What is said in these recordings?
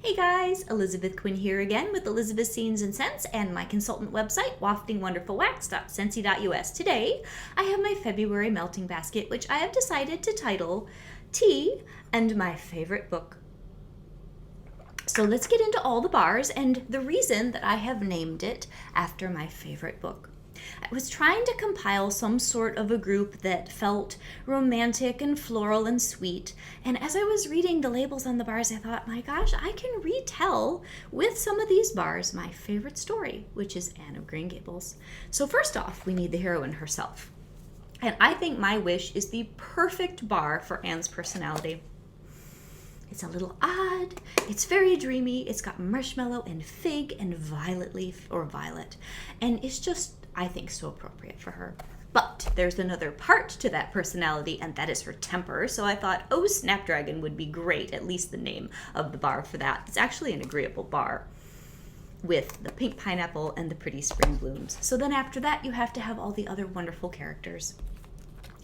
Hey guys, Elizabeth Quinn here again with Elizabeth Scenes and Scents and my consultant website, waftingwonderfulwax.scentsy.us. Today, I have my February melting basket, which I have decided to title Tea and My Favorite Book. So let's get into all the bars and the reason that I have named it after my favorite book. I was trying to compile some sort of a group that felt romantic and floral and sweet, and as I was reading the labels on the bars, I thought, my gosh, I can retell with some of these bars my favorite story, which is Anne of Green Gables. So first off, we need the heroine herself. And I think My Wish is the perfect bar for Anne's personality. It's a little odd, it's very dreamy, it's got marshmallow and fig and violet leaf or violet, and it's just, I think, so appropriate for her. But there's another part to that personality, and that is her temper, so I thought, oh, Snapdragon would be great, at least the name of the bar for that. It's actually an agreeable bar with the pink pineapple and the pretty spring blooms. So then after that, you have to have all the other wonderful characters.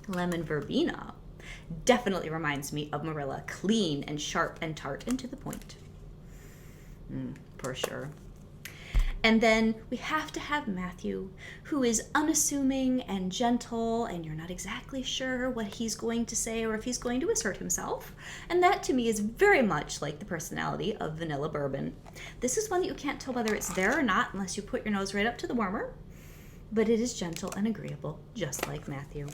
Lemon Verbena definitely reminds me of Marilla, clean and sharp and tart and to the point. For sure. And then we have to have Matthew, who is unassuming and gentle, and you're not exactly sure what he's going to say or if he's going to assert himself. And that to me is very much like the personality of Vanilla Bourbon. This is one that you can't tell whether it's there or not unless you put your nose right up to the warmer, but it is gentle and agreeable, just like Matthew.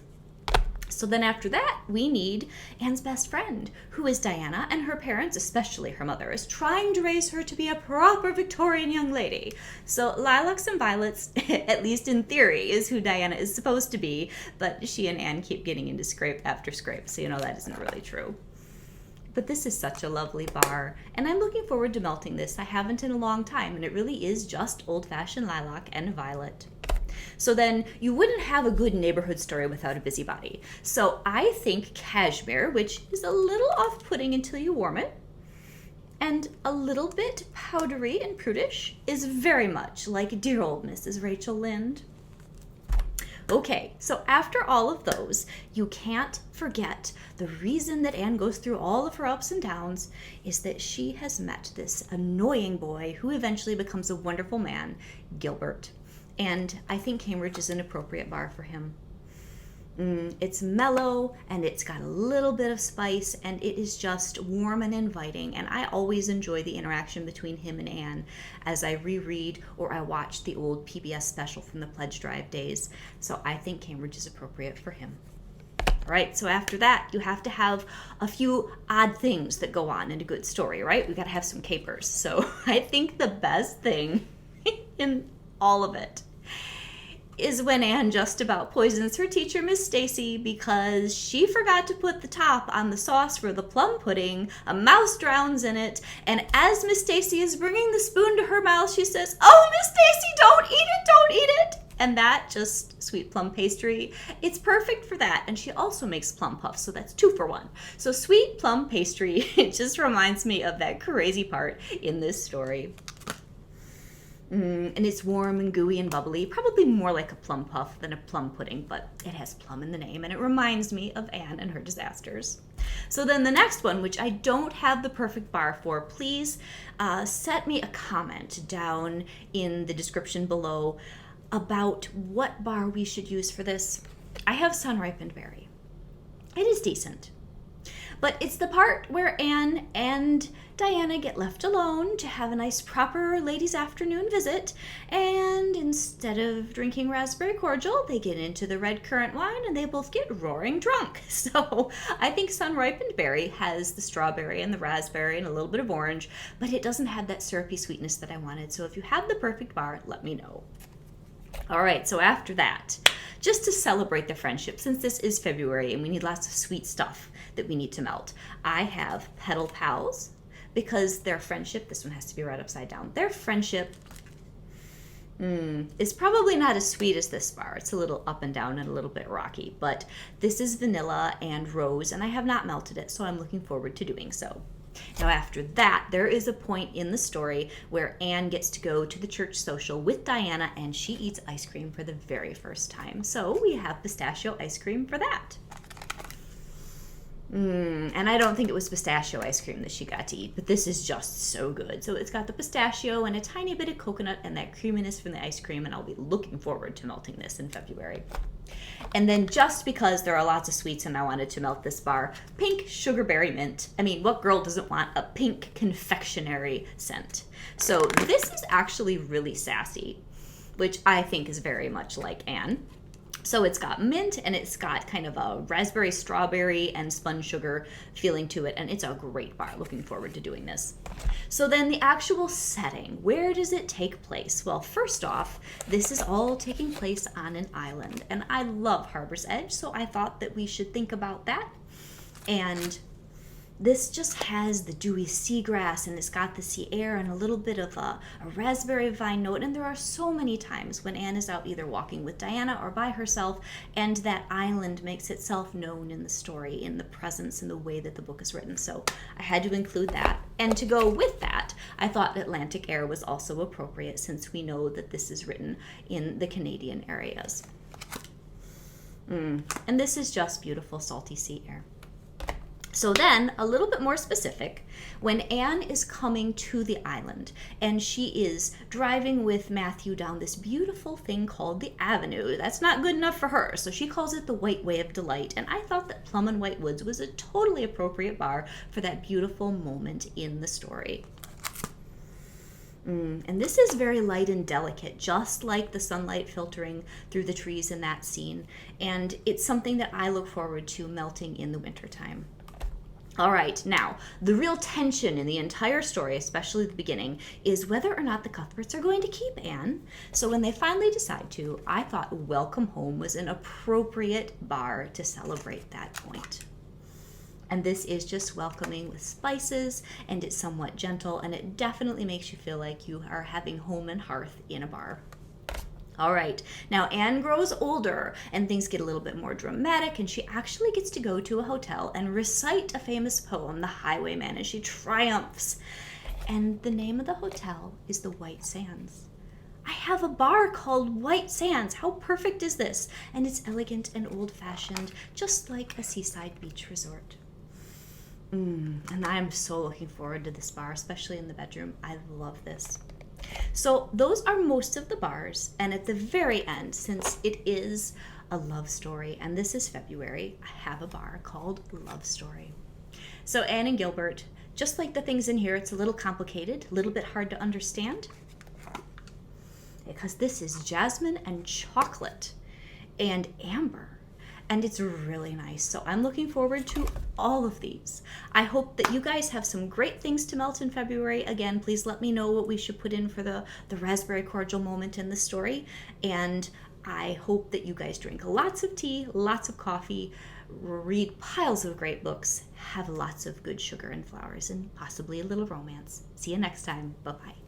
So then after that, we need Anne's best friend, who is Diana, and her parents, especially her mother, is trying to raise her to be a proper Victorian young lady. So Lilacs and Violets, at least in theory, is who Diana is supposed to be, but she and Anne keep getting into scrape after scrape, so you know that isn't really true. But this is such a lovely bar, and I'm looking forward to melting this. I haven't in a long time, and it really is just old-fashioned lilac and violet. So then you wouldn't have a good neighborhood story without a busybody. So I think cashmere, which is a little off-putting until you warm it, and a little bit powdery and prudish, is very much like dear old Mrs. Rachel Lynde. Okay, so after all of those, you can't forget the reason that Anne goes through all of her ups and downs is that she has met this annoying boy who eventually becomes a wonderful man, Gilbert. And I think Cambridge is an appropriate bar for him. It's mellow, and it's got a little bit of spice, and it is just warm and inviting. And I always enjoy the interaction between him and Anne as I reread or I watch the old PBS special from the Pledge Drive days. So I think Cambridge is appropriate for him. All right, so after that, you have to have a few odd things that go on in a good story, right? We got to have some capers. So I think the best thing in all of it is when Anne just about poisons her teacher, Miss Stacy, because she forgot to put the top on the sauce for the plum pudding. A mouse drowns in it, and as Miss Stacy is bringing the spoon to her mouth, she says, "Oh, Miss Stacy, don't eat it, don't eat it!" And that just sweet plum pastry, it's perfect for that. And she also makes plum puffs, so that's 2 for 1. So sweet plum pastry, it just reminds me of that crazy part in this story. And it's warm and gooey and bubbly, probably more like a plum puff than a plum pudding, but it has plum in the name, and it reminds me of Anne and her disasters. So then the next one, which I don't have the perfect bar for, please set me a comment down in the description below about what bar we should use for this. I have Sun-Ripened Berry. It is decent. But it's the part where Anne and Diana get left alone to have a nice proper ladies' afternoon visit, and instead of drinking raspberry cordial, they get into the red currant wine and they both get roaring drunk. So I think Sun-Ripened Berry has the strawberry and the raspberry and a little bit of orange, but it doesn't have that syrupy sweetness that I wanted. So if you have the perfect bar, let me know. All right, so after that, just to celebrate the friendship, since this is February and we need lots of sweet stuff that we need to melt, I have Petal Pals, because their friendship, this one has to be right upside down, their friendship is probably not as sweet as this bar. It's a little up and down and a little bit rocky, but this is vanilla and rose, and I have not melted it, so I'm looking forward to doing so. Now after that, there is a point in the story where Anne gets to go to the church social with Diana, and she eats ice cream for the very first time. So we have pistachio ice cream for that. And I don't think it was pistachio ice cream that she got to eat, but this is just so good. So it's got the pistachio and a tiny bit of coconut and that creaminess from the ice cream, and I'll be looking forward to melting this in February. And then just because there are lots of sweets and I wanted to melt this bar, pink sugarberry mint. I mean, what girl doesn't want a pink confectionery scent? So this is actually really sassy, which I think is very much like Anne. So it's got mint and it's got kind of a raspberry, strawberry, and spun sugar feeling to it. And it's a great bar. Looking forward to doing this. So then the actual setting, where does it take place? Well, first off, this is all taking place on an island. And I love Harbor's Edge, so I thought that we should think about that. And this just has the dewy seagrass, and it's got the sea air and a little bit of a raspberry vine note. And there are so many times when Anne is out either walking with Diana or by herself, and that island makes itself known in the story, in the presence and the way that the book is written. So I had to include that. And to go with that, I thought Atlantic air was also appropriate, since we know that this is written in the Canadian areas. And this is just beautiful salty sea air. So then, a little bit more specific, when Anne is coming to the island and she is driving with Matthew down this beautiful thing called the Avenue, that's not good enough for her, so she calls it the White Way of Delight. And I thought that Plum and White Woods was a totally appropriate bar for that beautiful moment in the story. And this is very light and delicate, just like the sunlight filtering through the trees in that scene. And it's something that I look forward to melting in the wintertime. All right, now, the real tension in the entire story, especially the beginning, is whether or not the Cuthberts are going to keep Anne. So when they finally decide to, I thought Welcome Home was an appropriate bar to celebrate that point. And this is just welcoming with spices, and it's somewhat gentle, and it definitely makes you feel like you are having home and hearth in a bar. All right, now Anne grows older and things get a little bit more dramatic, and she actually gets to go to a hotel and recite a famous poem, The Highwayman, and she triumphs. And the name of the hotel is the White Sands. I have a bar called White Sands. How perfect is this? And it's elegant and old-fashioned, just like a seaside beach resort. And I'm so looking forward to this bar, especially in the bedroom. I love this. So those are most of the bars, and at the very end, since it is a love story, and this is February, I have a bar called Love Story. So Anne and Gilbert, just like the things in here, it's a little complicated, a little bit hard to understand, because this is jasmine and chocolate and amber. And it's really nice. So I'm looking forward to all of these. I hope that you guys have some great things to melt in February. Again, please let me know what we should put in for the raspberry cordial moment in the story. And I hope that you guys drink lots of tea, lots of coffee, read piles of great books, have lots of good sugar and flowers, and possibly a little romance. See you next time. Bye-bye.